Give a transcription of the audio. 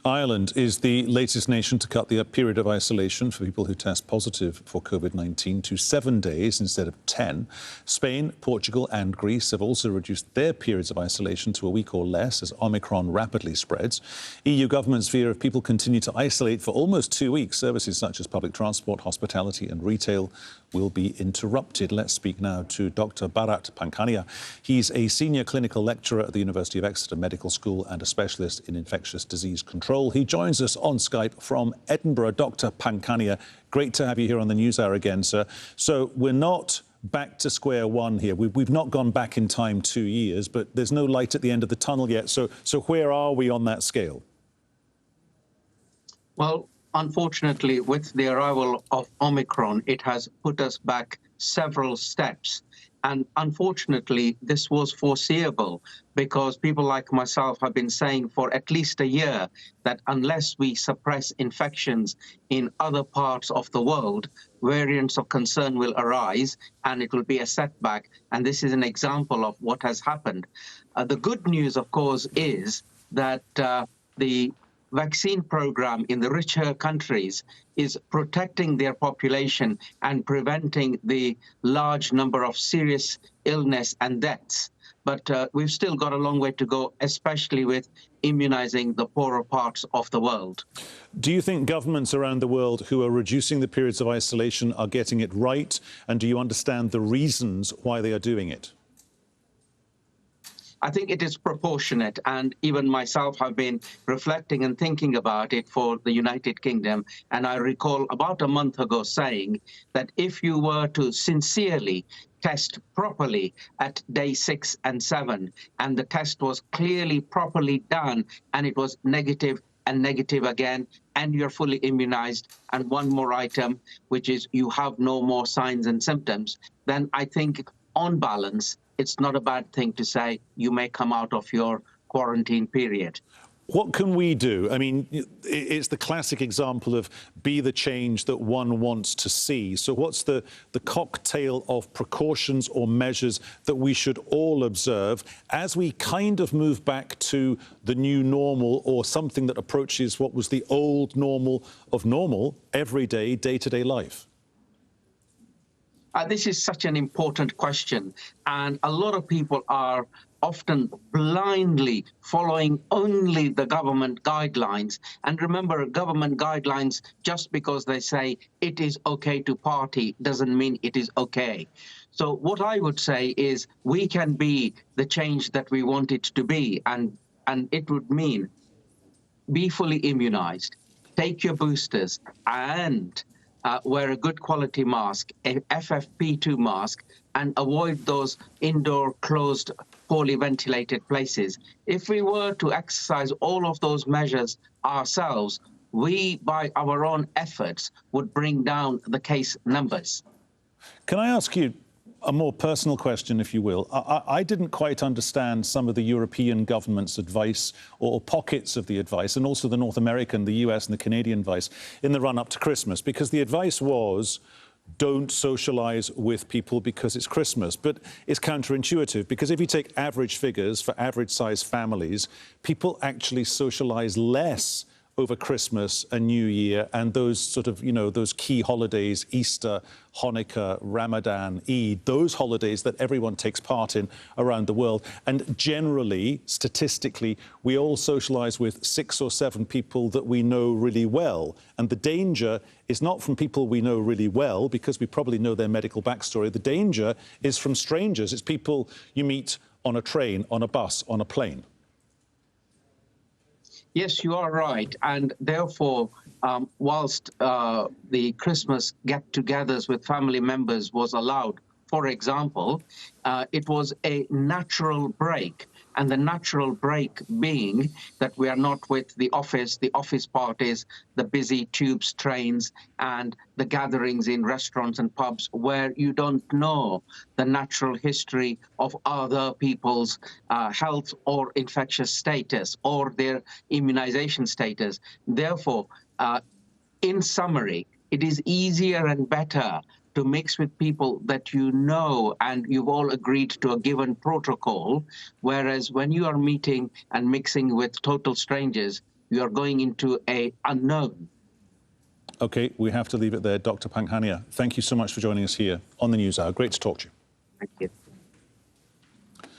Ireland is the latest nation to cut the period of isolation for people who test positive for COVID-19 to 7 days instead of 10. Spain, Portugal and Greece have also reduced their periods of isolation to a week or less as Omicron rapidly spreads. EU governments fear if people continue to isolate for almost 2 weeks, services such as public transport, hospitality and retail will be interrupted. Let's speak now to Dr. Bharat Pankhania. He's a senior clinical lecturer at the University of Exeter Medical School and a specialist in infectious disease control. He joins us on Skype from Edinburgh. Dr. Pankhania, great to have you here on the NewsHour again, sir. So we're not back to square one here. We've not gone back in time 2 years, but there's no light at the end of the tunnel yet. So where are we on that scale? Well, unfortunately, with the arrival of Omicron, it has put us back several steps. And unfortunately, this was foreseeable because people like myself have been saying for at least a year that unless we suppress infections in other parts of the world, variants of concern will arise and it will be a setback. And this is an example of what has happened. The good news, of course, is that the vaccine program in the richer countries is protecting their population and preventing the large number of serious illness and deaths. But we've still got a long way to go, especially with immunizing the poorer parts of the world. Do you think governments around the world who are reducing the periods of isolation are getting it right? And do you understand the reasons why they are doing it? I think it is proportionate, and even myself have been reflecting and thinking about it for the United Kingdom. And I recall about a month ago saying that if you were to sincerely test properly at day 6 and 7, and the test was clearly properly done, and it was negative and negative again, and you're fully immunized, and one more item, which is you have no more signs and symptoms, then I think on balance, it's not a bad thing to say you may come out of your quarantine period. What can we do? I mean, it's the classic example of be the change that one wants to see. So what's the cocktail of precautions or measures that we should all observe as we kind of move back to the new normal, or something that approaches what was the old normal of normal, everyday, day-to-day life? This is such an important question, and a lot of people are often blindly following only the government guidelines. And remember, government guidelines, just because they say it is okay to party, doesn't mean it is okay. So what I would say is we can be the change that we want it to be, and it would mean be fully immunized, take your boosters, and wear a good quality mask, a FFP2 mask, and avoid those indoor closed, poorly ventilated places. If we were to exercise all of those measures ourselves, we, by our own efforts, would bring down the case numbers. Can I ask you a more personal question, if you will? I didn't quite understand some of the European government's advice, or pockets of the advice, and also the North American, the US and the Canadian advice in the run-up to Christmas, because the advice was don't socialise with people because it's Christmas. But it's counterintuitive, because if you take average figures for average-sized families, people actually socialise less over Christmas and New Year and those sort of, those key holidays, Easter, Hanukkah, Ramadan, Eid, those holidays that everyone takes part in around the world. And generally, statistically, we all socialise with 6 or 7 people that we know really well. And the danger is not from people we know really well, because we probably know their medical backstory. The danger is from strangers. It's people you meet on a train, on a bus, on a plane. Yes, you are right. And therefore, whilst the Christmas get-togethers with family members was allowed, for example, it was a natural break. And the natural break being that we are not with the office parties, the busy tubes, trains, and the gatherings in restaurants and pubs where you don't know the natural history of other people's health or infectious status or their immunization status. Therefore, in summary, it is easier and better to mix with people that you know and you've all agreed to a given protocol, whereas when you are meeting and mixing with total strangers, We are going into a unknown. OK, we have to leave it there. Dr. Pankhania, thank you so much for joining us here on the NewsHour. Great to talk to you. Thank you.